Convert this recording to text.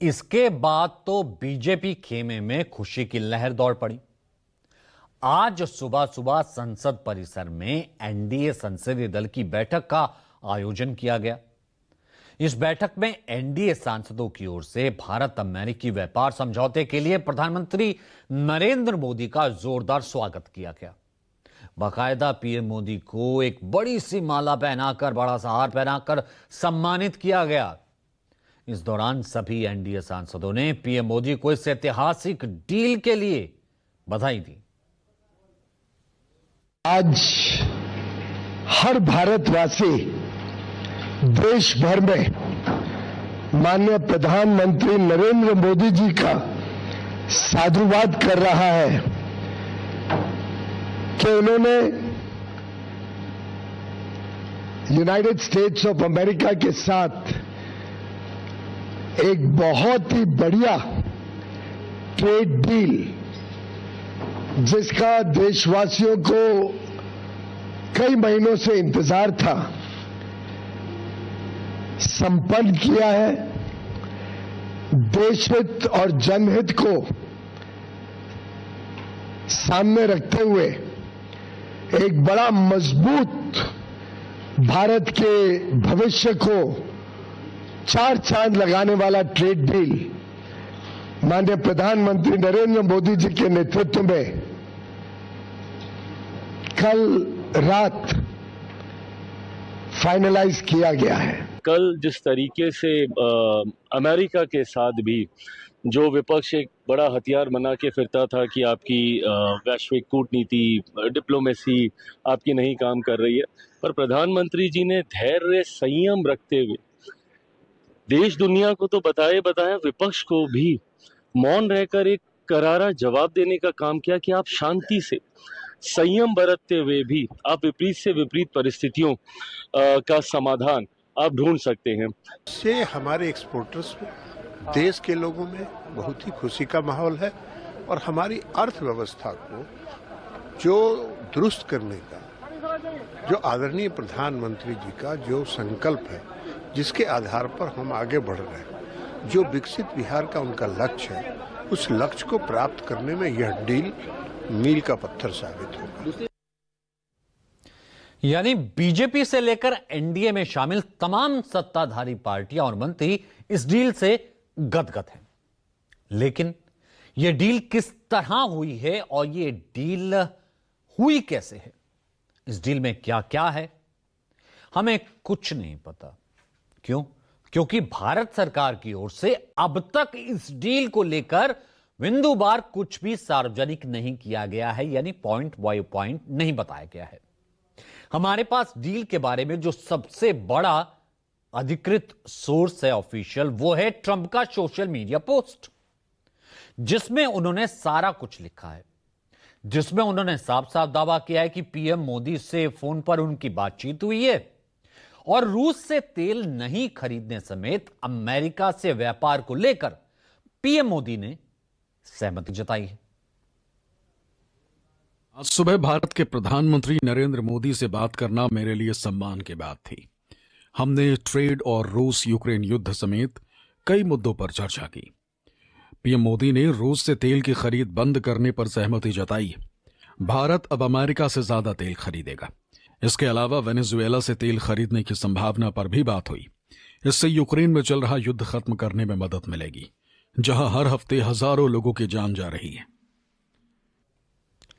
इसके बाद तो बीजेपी खेमे में खुशी की लहर दौड़ पड़ी। आज सुबह सुबह संसद परिसर में एनडीए संसदीय दल की बैठक का आयोजन किया गया। इस बैठक में एनडीए सांसदों की ओर से भारत अमेरिकी व्यापार समझौते के लिए प्रधानमंत्री नरेंद्र मोदी का जोरदार स्वागत किया गया। बाकायदा पीएम मोदी को एक बड़ी सी माला पहनाकर, बड़ा सा हार पहनाकर सम्मानित किया गया। इस दौरान सभी एनडीए सांसदों ने पीएम मोदी को इस ऐतिहासिक डील के लिए बधाई दी। आज हर भारतवासी देश भर में माननीय प्रधानमंत्री नरेंद्र मोदी जी का साधुवाद कर रहा है कि उन्होंने यूनाइटेड स्टेट्स ऑफ अमेरिका के साथ एक बहुत ही बढ़िया ट्रेड डील, जिसका देशवासियों को कई महीनों से इंतजार था, संपन्न किया है। देशहित और जनहित को सामने रखते हुए एक बड़ा मजबूत भारत के भविष्य को चार चांद लगाने वाला ट्रेड डील माननीय प्रधानमंत्री नरेंद्र मोदी जी के नेतृत्व में कल रात फाइनलाइज किया गया है। कल जिस तरीके से अमेरिका के साथ भी जो विपक्ष एक बड़ा हथियार बना के फिरता था कि आपकी वैश्विक कूटनीति, डिप्लोमेसी आपकी नहीं काम कर रही है, पर प्रधानमंत्री जी ने धैर्य, संयम रखते हुए देश दुनिया को तो बताया, विपक्ष को भी मौन रहकर एक करारा जवाब देने का काम किया कि आप शांति से, संयम बरतते हुए भी आप विपरीत से विपरीत परिस्थितियों का समाधान आप ढूंढ सकते हैं। से हमारे एक्सपोर्टर्स में, देश के लोगों में बहुत ही खुशी का माहौल है और हमारी अर्थव्यवस्था को जो दुरुस्त करने का, जो आदरणीय प्रधानमंत्री जी का जो संकल्प है, जिसके आधार पर हम आगे बढ़ रहे हैं, जो विकसित बिहार का उनका लक्ष्य है, उस लक्ष्य को प्राप्त करने में यह डील मील का पत्थर साबित होगा। यानी बीजेपी से लेकर एनडीए में शामिल तमाम सत्ताधारी पार्टियां और मंत्री इस डील से गदगद हैं। लेकिन यह डील किस तरह हुई है और यह डील हुई कैसे है, इस डील में क्या क्या है, हमें कुछ नहीं पता। क्यों? क्योंकि भारत सरकार की ओर से अब तक इस डील को लेकर बिंदुवार कुछ भी सार्वजनिक नहीं किया गया है, यानी पॉइंट बाय पॉइंट नहीं बताया गया है। हमारे पास डील के बारे में जो सबसे बड़ा अधिकृत सोर्स है ऑफिशियल, वो है ट्रंप का सोशल मीडिया पोस्ट, जिसमें उन्होंने सारा कुछ लिखा है, जिसमें उन्होंने साफ साफ दावा किया है कि पीएम मोदी से फोन पर उनकी बातचीत हुई है और रूस से तेल नहीं खरीदने समेत अमेरिका से व्यापार को लेकर पीएम मोदी ने सहमति जताई है। आज सुबह भारत के प्रधानमंत्री नरेंद्र मोदी से बात करना मेरे लिए सम्मान की बात थी। हमने ट्रेड और रूस यूक्रेन युद्ध समेत कई मुद्दों पर चर्चा की। पीएम मोदी ने रूस से तेल की खरीद बंद करने पर सहमति जताई। भारत अब अमेरिका से ज्यादा तेल खरीदेगा। इसके अलावा वेनेजुएला से तेल खरीदने की संभावना पर भी बात हुई। इससे यूक्रेन में चल रहा युद्ध खत्म करने में मदद मिलेगी, जहां हर हफ्ते हजारों लोगों की जान जा रही है।